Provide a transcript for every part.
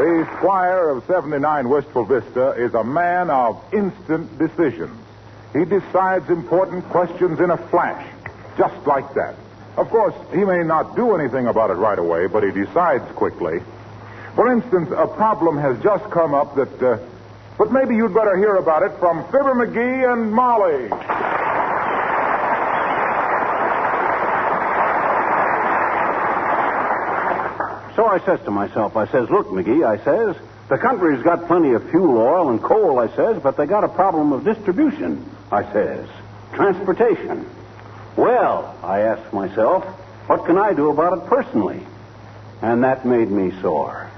The squire of 79 Wistful Vista is a man of instant decisions. He decides important questions in a flash, just like that. Of course, he may not do anything about it right away, but he decides quickly. For instance, a problem has just come up but maybe you'd better hear about it from Fibber, McGee, and Molly. So I says to myself, look, McGee, I says, the country's got plenty of fuel oil and coal, I says, but they got a problem of distribution, I says. Transportation. Well, I asked myself, what can I do about it personally? And that made me sore.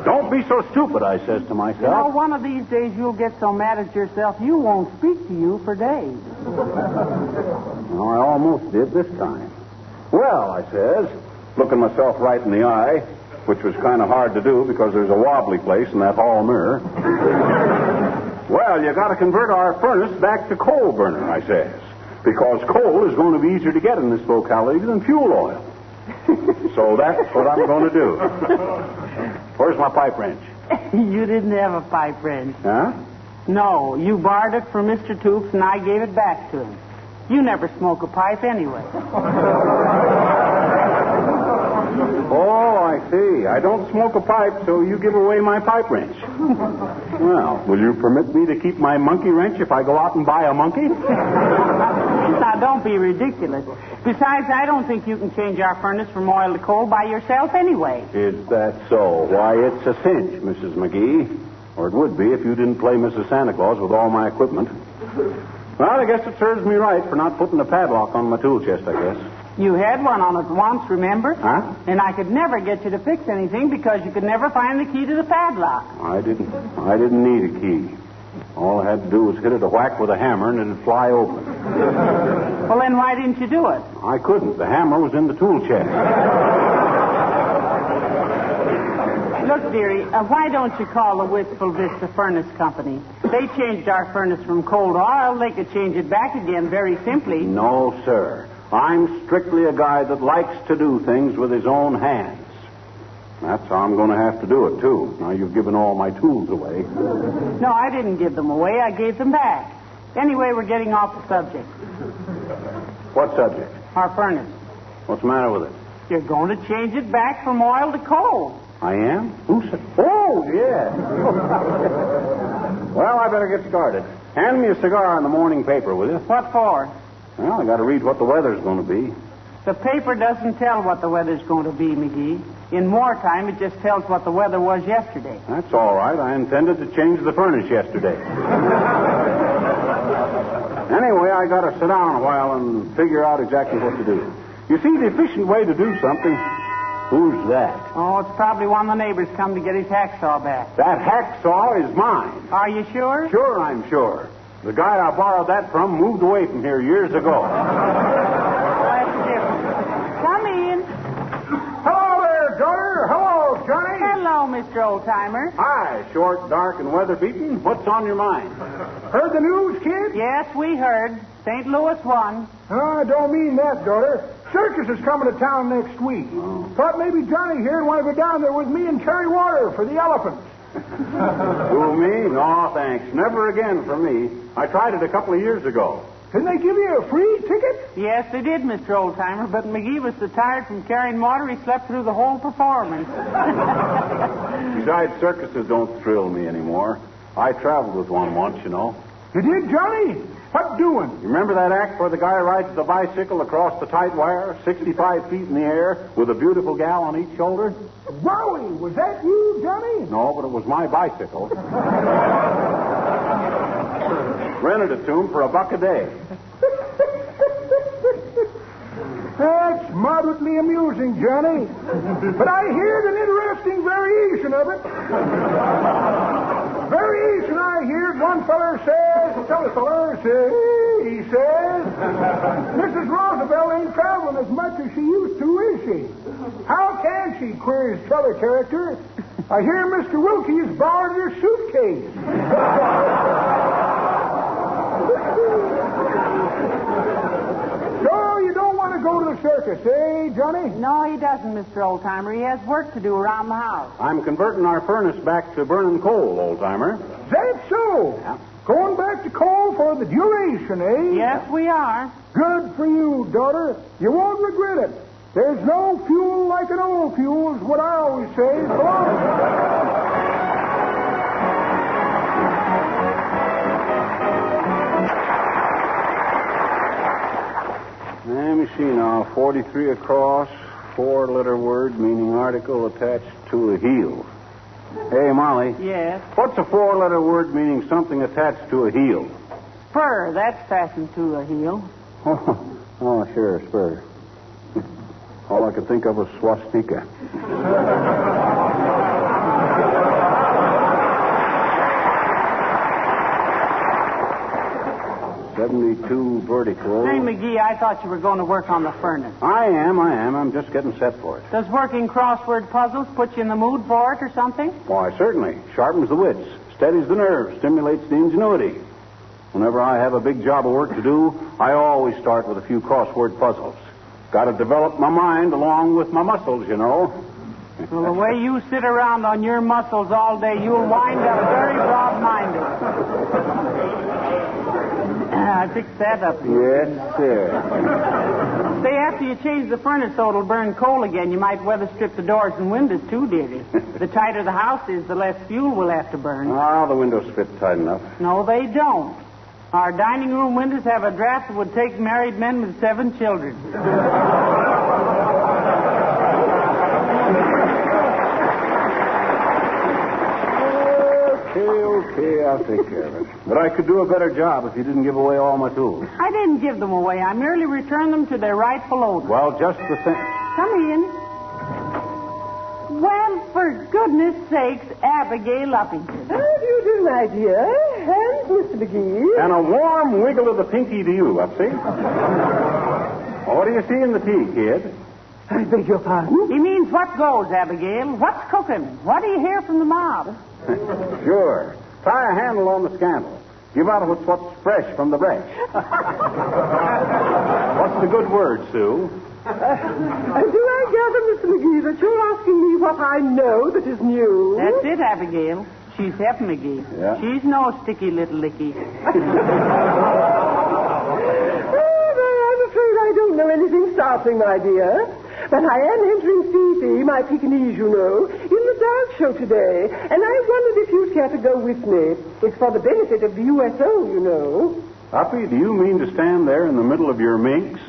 Don't be so stupid, I says to myself. You know, one of these days you'll get so mad at yourself you won't speak to you for days. Well, I almost did this time. Well, I says, looking myself right in the eye, which was kind of hard to do because there's a wobbly place in that hall mirror. Well, you got to convert our furnace back to coal burner, I says, because coal is going to be easier to get in this locality than fuel oil. So that's what I'm going to do. Where's my pipe wrench? You didn't have a pipe wrench. Huh? No, you borrowed it from Mr. Toops and I gave it back to him. You never smoke a pipe anyway. Oh, I see. I don't smoke a pipe, so you give away my pipe wrench. Well, will you permit me to keep my monkey wrench if I go out and buy a monkey? Now, don't be ridiculous. Besides, I don't think you can change our furnace from oil to coal by yourself anyway. Is that so? Why, it's a cinch, Mrs. McGee. Or it would be if you didn't play Mrs. Santa Claus with all my equipment. Well, I guess it serves me right for not putting a padlock on my tool chest, I guess. You had one on it once, remember? Huh? And I could never get you to fix anything because you could never find the key to the padlock. I didn't need a key. All I had to do was hit it a whack with a hammer and it'd fly open. Well, then why didn't you do it? I couldn't. The hammer was in the tool chest. Look, dearie, why don't you call the Wistful Vista Furnace Company? They changed our furnace from coal to oil. They could change it back again very simply. No, sir. I'm strictly a guy that likes to do things with his own hands. That's how I'm going to have to do it, too. Now you've given all my tools away. No, I didn't give them away. I gave them back. Anyway, we're getting off the subject. What subject? Our furnace. What's the matter with it? You're going to change it back from oil to coal. I am? Who said? Oh, yeah. Well, I better get started. Hand me a cigar in the morning paper, will you? What for? Well, I got to read what the weather's going to be. The paper doesn't tell what the weather's going to be, McGee. In wartime, it just tells what the weather was yesterday. That's all right. I intended to change the furnace yesterday. Anyway, I got to sit down a while and figure out exactly what to do. You see, the efficient way to do something... Who's that? Oh, it's probably one of the neighbors come to get his hacksaw back. That hacksaw is mine. Are you sure? Sure, I'm sure. The guy I borrowed that from moved away from here years ago. That's different. Come in. Hello there, daughter. Hello, Johnny. Hello, Mr. Oldtimer. Hi, short, dark, and weather-beaten. What's on your mind? Heard the news, kid? Yes, we heard. St. Louis won. I don't mean that, daughter. Circus is coming to town next week. Thought maybe Johnny here would want to go down there with me and carry water for the elephants. Who, me? No, thanks. Never again for me. I tried it a couple of years ago. Didn't they give you a free ticket? Yes, they did, Mr. Oldtimer, but McGee was so tired from carrying water he slept through the whole performance. Besides, circuses don't thrill me anymore. I traveled with one once, you know. You did, Johnny? What doing? You remember that act where the guy rides the bicycle across the tight wire, 65 feet in the air, with a beautiful gal on each shoulder? Wowie! Was that you, Johnny? No, but it was my bicycle. Rented it to him for $1 a day. That's moderately amusing, Johnny. But I heard an interesting variation of it. Variation I heard, one feller says, t'other feller says, he says, Mrs. Roosevelt ain't traveling as much as she used to, is she? How can she, queries t'other character. I hear Mr. Wilkie's borrowed her suitcase. So you don't want to go to to the circus, eh, Johnny? No, he doesn't, Mr. Oldtimer. He has work to do around the house. I'm converting our furnace back to burning coal, old-timer. That's so. Yeah. Going back to coal for the duration, eh? Yes, we are. Good for you, daughter. You won't regret it. There's no fuel like an old fuel, is what I always say. So long. Let me see now. 43 across, 4-letter word meaning article attached to a heel. Hey, Molly. Yes. What's a 4-letter word meaning something attached to a heel? Spur, that's fastened to a heel. Oh, sure, spur. All I could think of was swastika. 72 vertical. Hey, McGee, I thought you were going to work on the furnace. I am. I'm just getting set for it. Does working crossword puzzles put you in the mood for it or something? Why, certainly. Sharpens the wits, steadies the nerves, stimulates the ingenuity. Whenever I have a big job of work to do, I always start with a few crossword puzzles. Got to develop my mind along with my muscles, you know. Well, the way you sit around on your muscles all day, you'll wind up very broad-minded. I fixed that up. Yes, sir. Say, after you change the furnace so it'll burn coal again, you might weather strip the doors and windows too, dearie. The tighter the house is, the less fuel we'll have to burn. Ah, the windows fit tight enough. No, they don't. Our dining room windows have a draft that would take married men with 7 children. Okay, I'll take care of it. But I could do a better job if you didn't give away all my tools. I didn't give them away. I merely returned them to their rightful owner. Well, just the thing. Come in. Well, for goodness sakes, Abigail Uppington. How do you do, my dear? And Mr. McGee? And a warm wiggle of the pinky to you, Upsy. What do you see in the tea, kid? I beg your pardon? He means what goes, Abigail. What's cooking? What do you hear from the mob? Sure. Try a handle on the scandal. Give out what's fresh from the breast. What's the good word, Sue? Do I gather, Mr. McGee, that you're asking me what I know that is new? That's it, Abigail. She's Hep McGee. Yeah. She's no sticky little licky. I'm afraid I don't know anything startling, my dear. But I am entering Fifi, my Pekingese, you know, in the dog show today. And I wondered if you'd care to go with me. It's for the benefit of the USO, you know. Uppy, do you mean to stand there in the middle of your minks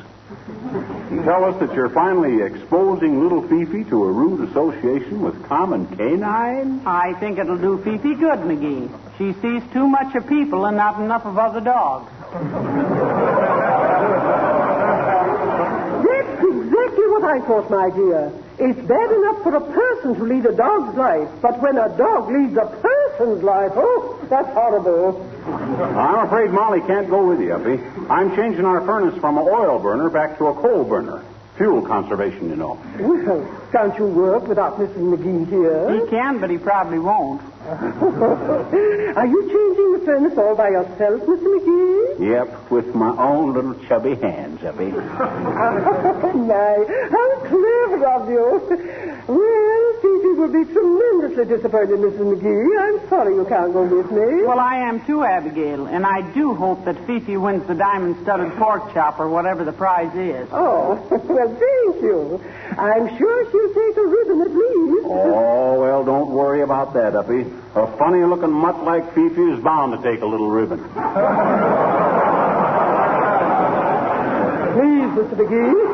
and tell us that you're finally exposing little Fifi to a rude association with common canine? I think it'll do Fifi good, McGee. She sees too much of people and not enough of other dogs. That's exactly what I thought, my dear. It's bad enough for a person to lead a dog's life, but when a dog leads a person's life, oh, that's horrible. I'm afraid Molly can't go with you, Uppy. I'm changing our furnace from an oil burner back to a coal burner. Fuel conservation, you know. Well, can't you work without Mrs. McGee here? He can, but he probably won't. Are you changing the furnace all by yourself, Mr. McGee? Yep, with my own little chubby hands, Uppy. Oh, my, how clever of you. Well, Fifi will be tremendously disappointed, Mrs. McGee. I'm sorry you can't go with me. Well, I am too, Abigail, and I do hope that Fifi wins the diamond-studded pork chop or whatever the prize is. Oh, well, thank you. I'm sure she'll take a ribbon at least. Oh, well, don't worry about that, Uppy. A funny-looking mutt like Fifi is bound to take a little ribbon. Please, Mr. McGee,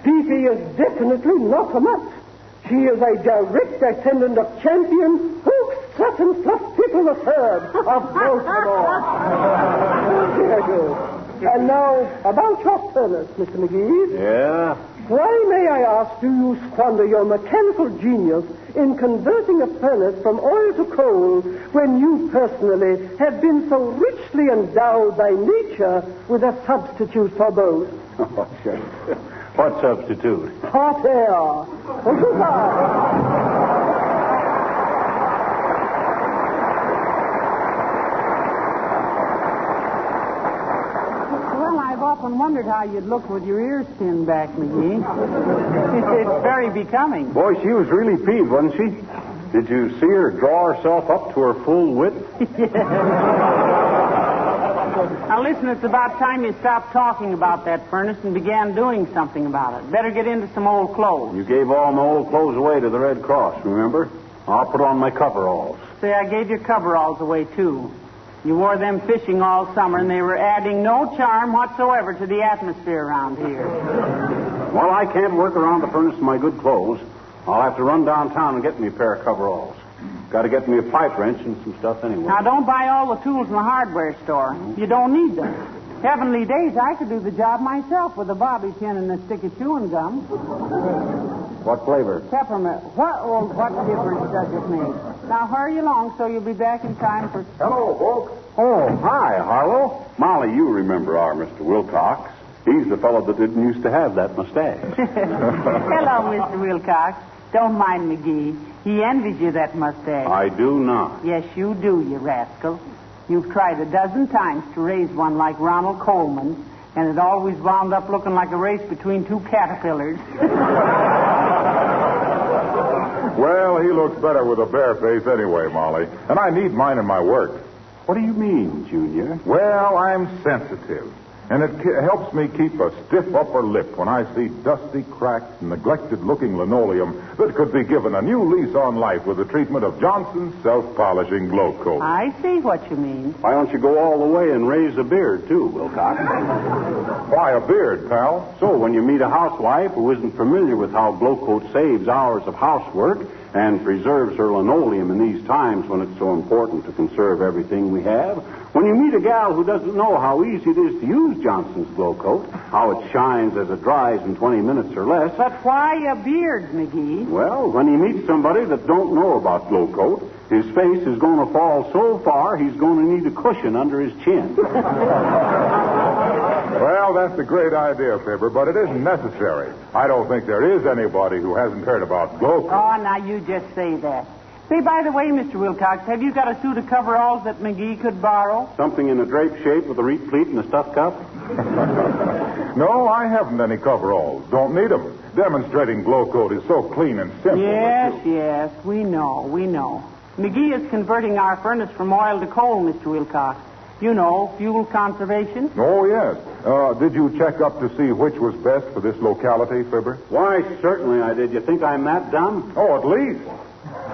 Fifi is definitely not a mutt. She is a direct descendant of champion Hook Sutton Fluff Pickle III of Baltimore. Very good. And now, about your furnace, Mr. McGee. Yeah? Why, may I ask, do you squander your mechanical genius in converting a furnace from oil to coal when you personally have been so richly endowed by nature with a substitute for both? Oh, sure. What substitute? Hot air. Well, goodbye. Well, I've often wondered how you'd look with your ears pinned back, McGee. It's very becoming. Boy, she was really peeved, wasn't she? Did you see her draw herself up to her full width? Now, listen, it's about time you stopped talking about that furnace and began doing something about it. Better get into some old clothes. You gave all my old clothes away to the Red Cross, remember? I'll put on my coveralls. Say, I gave your coveralls away, too. You wore them fishing all summer, and they were adding no charm whatsoever to the atmosphere around here. Well, I can't work around the furnace in my good clothes. I'll have to run downtown and get me a pair of coveralls. Got to get me a pipe wrench and some stuff anyway. Now, don't buy all the tools in the hardware store. You don't need them. Heavenly days, I could do the job myself with a bobby pin and a stick of chewing gum. What flavor? Peppermint. What difference does it make? Now, hurry along so you'll be back in time for... Hello, folks. Oh, hi, Harlow. Molly, you remember our Mr. Wilcox. He's the fellow that didn't used to have that mustache. Hello, Mr. Wilcox. Don't mind McGee. He envies you that mustache. I do not. Yes, you do, you rascal. You've tried a dozen times to raise one like Ronald Coleman, and it always wound up looking like a race between two caterpillars. Well, he looks better with a bare face anyway, Molly. And I need mine in my work. What do you mean, Junior? Well, I'm sensitive. And it helps me keep a stiff upper lip when I see dusty, cracked, neglected-looking linoleum that could be given a new lease on life with the treatment of Johnson's self-polishing glow coat. I see what you mean. Why don't you go all the way and raise a beard, too, Wilcox? Why a beard, pal? So when you meet a housewife who isn't familiar with how glow coat saves hours of housework and preserves her linoleum in these times when it's so important to conserve everything we have, when you meet a gal who doesn't know how easy it is to use Johnson's glow coat, how it shines as it dries in 20 minutes or less. But why a beard, McGee? Well, when he meets somebody that don't know about glow coat, his face is going to fall so far he's going to need a cushion under his chin. Well, that's a great idea, Fibber, but it isn't necessary. I don't think there is anybody who hasn't heard about glow coat. Oh, now you just say that. Say, by the way, Mr. Wilcox, have you got a suit of coveralls that McGee could borrow? Something in a drape shape with a reed pleat and a stuffed cuff? No, I haven't any coveralls. Don't need them. Demonstrating glow coat is so clean and simple. Yes, we know. McGee is converting our furnace from oil to coal, Mr. Wilcox. You know, fuel conservation. Oh, yes. Did you check up to see which was best for this locality, Fibber? Why, certainly I did. You think I'm that dumb? Oh, at least.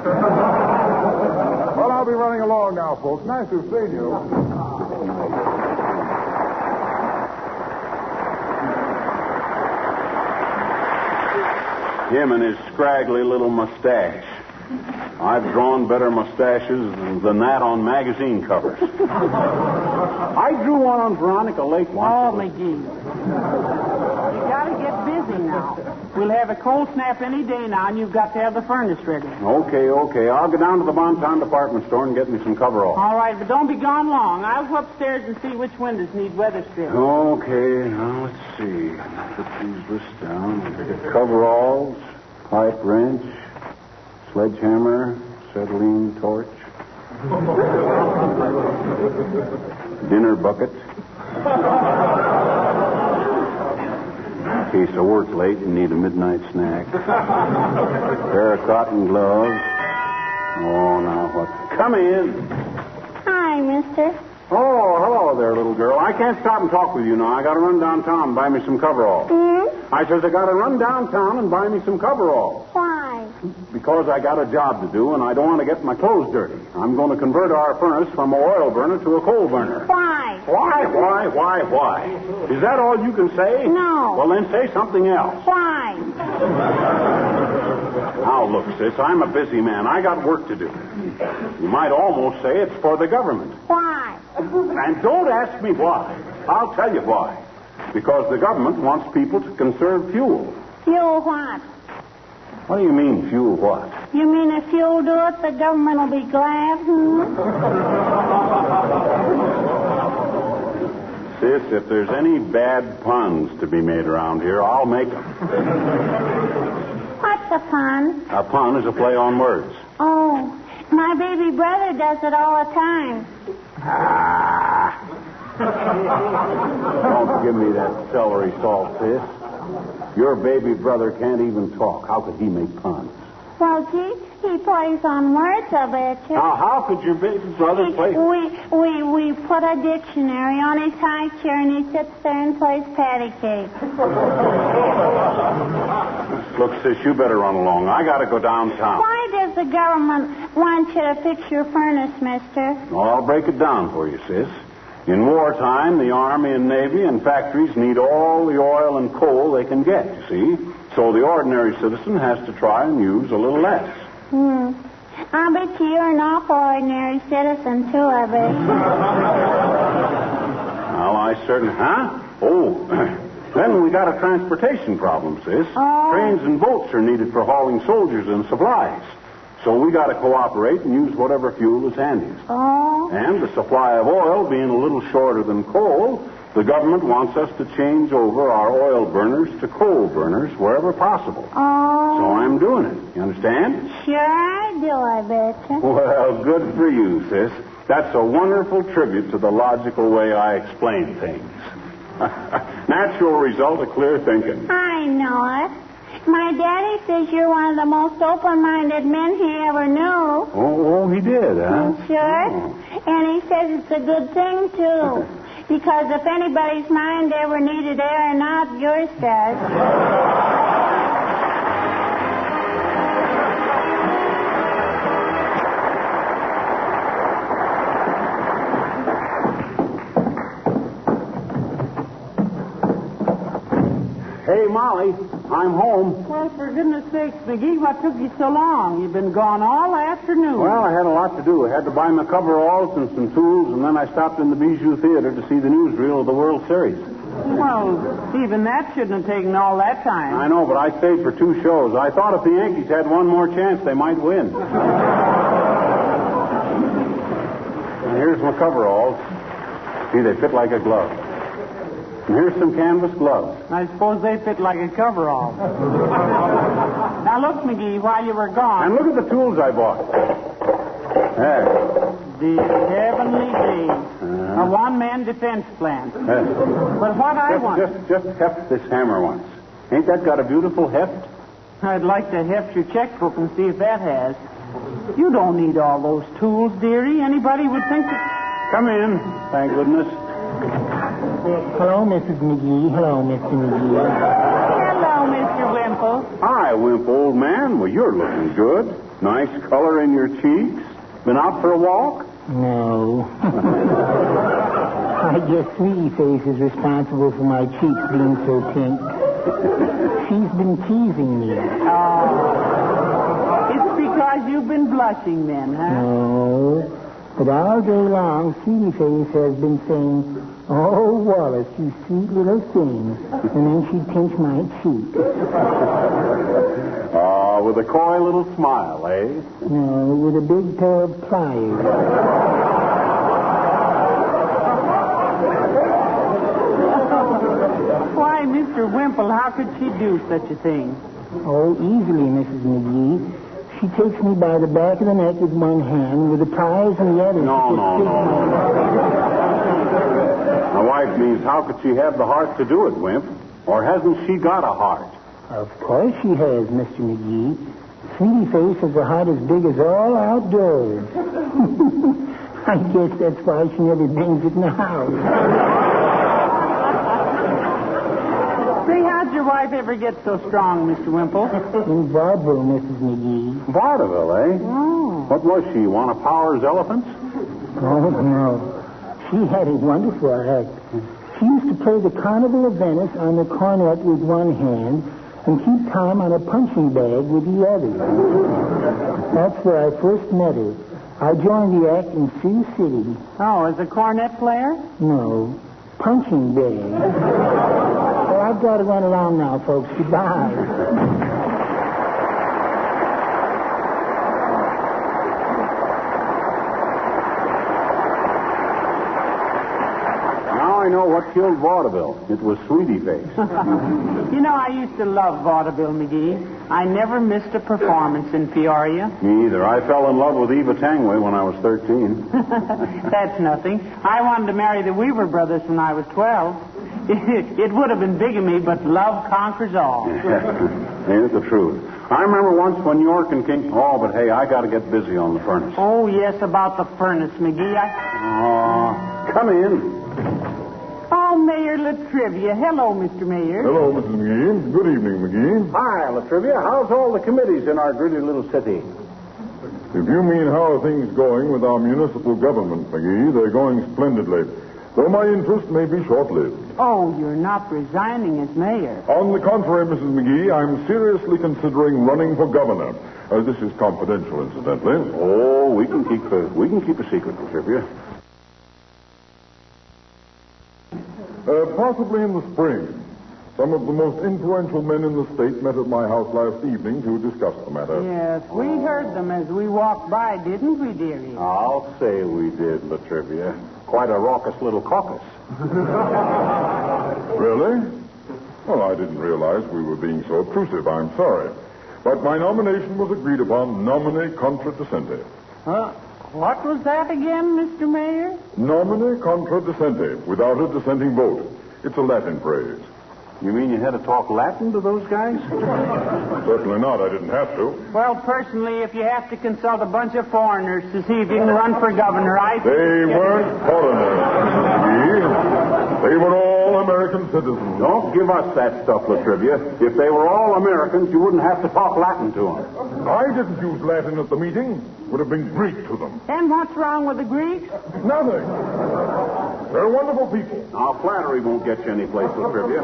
Well, I'll be running along now, folks. Nice to have seen you. Him and his scraggly little mustache. I've drawn better mustaches than that on magazine covers. I drew one on Veronica Lake once. Oh, McGee. You got to get busy now. We'll have a cold snap any day now, and you've got to have the furnace ready. Okay. I'll go down to the Bonton department store and get me some coveralls. All right, but don't be gone long. I'll go upstairs and see which windows need weather strips. Okay, now let's see. Put these lists down. Coveralls, pipe wrench, sledgehammer, acetylene torch, dinner bucket. In case I work late and need a midnight snack. Pair of cotton gloves. Oh, now what? Come in. Hi, mister. Oh, hello there, little girl. I can't stop and talk with you now. I got to run downtown and buy me some coveralls. I says I got to run downtown and buy me some coveralls. Why? Because I got a job to do and I don't want to get my clothes dirty. I'm going to convert our furnace from an oil burner to a coal burner. Why? Why? Is that all you can say? No. Well, then say something else. Why? Now, look, sis, I'm a busy man. I got work to do. You might almost say it's for the government. Why? And don't ask me why. I'll tell you why. Because the government wants people to conserve fuel. Fuel what? What do you mean, fuel what? You mean if you'll do it, the government will be glad, Sis, if there's any bad puns to be made around here, I'll make them. What's a pun? A pun is a play on words. Oh, my baby brother does it all the time. Don't give me that celery salt, sis. Your baby brother can't even talk. How could he make puns? Well, gee, he plays on words, I bet you. Now, how could your baby brother play? We put a dictionary on his high chair, and he sits there and plays patty cake. Look, sis, you better run along. I got to go downtown. Why does the government want you to fix your furnace, mister? Well, I'll break it down for you, sis. In wartime, the Army and Navy and factories need all the oil and coal they can get, you see? So the ordinary citizen has to try and use a little less. I bet you're an awful ordinary citizen, too, I bet. Well, I certainly... Huh? Oh, then we got a transportation problem, sis. Oh. Trains and boats are needed for hauling soldiers and supplies. So we got to cooperate and use whatever fuel is handiest. Oh. And the supply of oil being a little shorter than coal, the government wants us to change over our oil burners to coal burners wherever possible. Oh. So I'm doing it. You understand? Sure I do, I bet you. Well, good for you, sis. That's a wonderful tribute to the logical way I explain things. Natural result of clear thinking. I know it. My daddy says you're one of the most open-minded men he ever knew. Oh, he did, huh? Sure. Oh. And he says it's a good thing, too. Because if anybody's mind ever needed air and out, yours does. Hey, Molly, I'm home. Well, for goodness sakes, McGee, what took you so long? You've been gone all afternoon. Well, I had a lot to do. I had to buy my coveralls and some tools, and then I stopped in the Bijou Theater to see the newsreel of the World Series. Well, even that shouldn't have taken all that time. I know, but I stayed for 2 shows. I thought if the Yankees had one more chance, they might win. And here's my coveralls. See, they fit like a glove. And here's some canvas gloves. I suppose they fit like a coverall. Now, look, McGee, while you were gone... And look at the tools I bought. There. The heavenly days. A one-man defense plant. There. But what I want... Just heft this hammer once. Ain't that got a beautiful heft? I'd like to heft your checkbook and see if that has. You don't need all those tools, dearie. Anybody would think that... Come in, thank goodness. Hello, Mrs. McGee. Hello, Mr. McGee. Hello, Mr. Wimple. Hi, Wimp, old man. Well, you're looking good. Nice color in your cheeks. Been out for a walk? No. I guess Sweetie Face is responsible for my cheeks being so pink. She's been teasing me. Oh. It's because you've been blushing then, huh? No. But all day long, Sweetie Face has been saying, "Oh, Wallace, you sweet little thing." And then she'd pinch my cheek. With a coy little smile, eh? No, with a big pair of pliers. Why, Mr. Wimple, how could she do such a thing? Oh, easily, Mrs. McGee. She takes me by the back of the neck with one hand, with the pliers in the other. No. My wife means, how could she have the heart to do it, Wimp? Or hasn't she got a heart? Of course she has, Mr. McGee. Sweetie Face has a heart as big as all outdoors. I guess that's why she never brings it in the house. Say, how'd your wife ever get so strong, Mr. Wimple? In vaudeville, Mrs. McGee. Vaudeville, eh? Oh. What was she, one of Power's elephants? Oh, no. She had a wonderful act. She used to play the Carnival of Venice on the cornet with one hand and keep time on a punching bag with the other. That's where I first met her. I joined the act in Sioux City. Oh, as a cornet player? No, punching bag. Well, I've got to run around now, folks. Goodbye. I know what killed vaudeville. It was Sweetie Face. You know, I used to love vaudeville, McGee. I never missed a performance in Peoria. Me either. I fell in love with Eva Tangway when I was 13. That's nothing. I wanted to marry the Weaver brothers when I was 12. It would have been bigamy, but love conquers all. Ain't it the truth? I remember once when York and King... Oh, but hey, I got to get busy on the furnace. Oh, yes, about the furnace, McGee. Come in. Oh, Mayor Latrivia. Hello, Mr. Mayor. Hello, Mrs. McGee. Good evening, McGee. Hi, Latrivia. How's all the committees in our gritty little city? If you mean how are things going with our municipal government, McGee, they're going splendidly. Though my interest may be short-lived. Oh, you're not resigning as mayor. On the contrary, Mrs. McGee, I'm seriously considering running for governor. This is confidential, incidentally. Oh, we can keep a secret, Latrivia. Possibly in the spring. Some of the most influential men in the state met at my house last evening to discuss the matter. Yes, we heard them as we walked by, didn't we, dearie? I'll say we did, Latrivia. Quite a raucous little caucus. Really? Well, I didn't realize we were being so obtrusive. I'm sorry. But my nomination was agreed upon nomine contra dissente. What was that again, Mr. Mayor? Nomine contra dissente, without a dissenting vote. It's a Latin phrase. You mean you had to talk Latin to those guys? Certainly not. I didn't have to. Well, personally, if you have to consult a bunch of foreigners to see if you can run for governor, I think... They weren't foreigners, McGee. They were all American citizens. Don't give us that stuff, Latrivia. If they were all Americans, you wouldn't have to talk Latin to them. I didn't use Latin at the meeting. Would have been Greek to them. And what's wrong with the Greeks? Nothing. They're wonderful people. Now, flattery won't get you any place, Latrivia.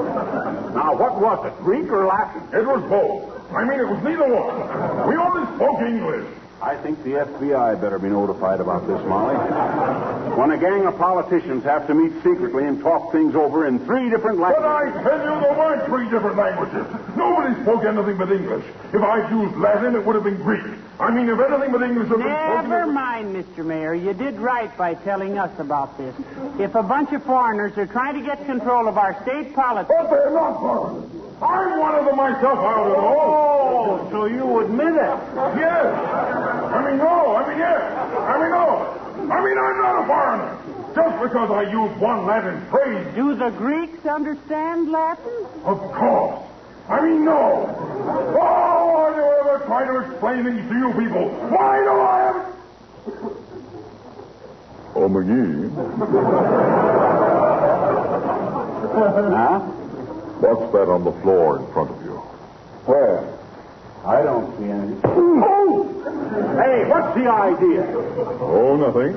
Now, what was it, Greek or Latin? It was both. I mean, it was neither one. We only spoke English. I think the FBI better be notified about this, Molly. When a gang of politicians have to meet secretly and talk things over in 3 different languages... But I tell you, there weren't 3 different languages. Nobody spoke anything but English. If I'd used Latin, it would have been Greek. I mean, if anything but English had been spoken... Never mind, Mr. Mayor. You did right by telling us about this. If a bunch of foreigners are trying to get control of our state politics... But they're not foreigners. I'm one of them myself, how to know. Oh, so you admit it? Yes. I mean, no. I mean, yes. I mean, no. I mean, I'm not a foreigner. Just because I use one Latin phrase. Do the Greeks understand Latin? Of course. I mean, no. Oh, why do I ever try to explain things to you people? Why do I have... Oh, McGee. Huh? What's that on the floor in front of you? Where? I don't see any. Oh! Hey, what's the idea? Oh, nothing.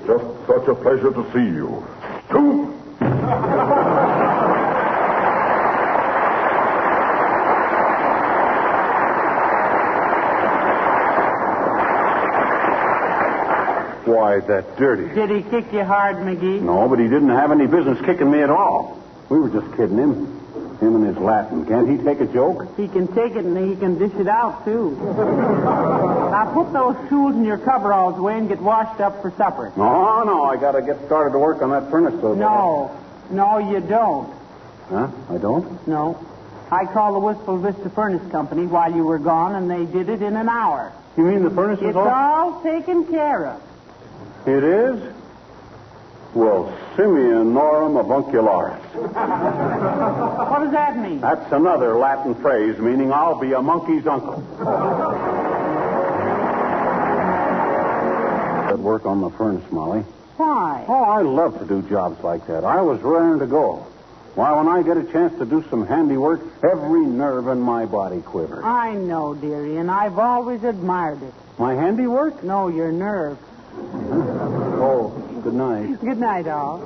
Just such a pleasure to see you. Stoop! Why, that dirty. Did he kick you hard, McGee? No, but he didn't have any business kicking me at all. We were just kidding him. Him and his Latin. Can't he take a joke? He can take it and he can dish it out, too. Now, put those tools in your coveralls away and get washed up for supper. No, I got to get started to work on that furnace. No, you don't. Huh? I don't? No. I called the Wistful Vista Furnace Company while you were gone, and they did it in an hour. You mean the furnace is It's all taken care of. It is? Well, Simeon Norum Avuncularis. What does that mean? That's another Latin phrase meaning I'll be a monkey's uncle. At work on the furnace, Molly. Why? Oh, I love to do jobs like that. I was raring to go. Why, when I get a chance to do some handiwork, every nerve in my body quivers. I know, dearie, and I've always admired it. My handiwork? No, your nerve. Oh, good night. Good night, all.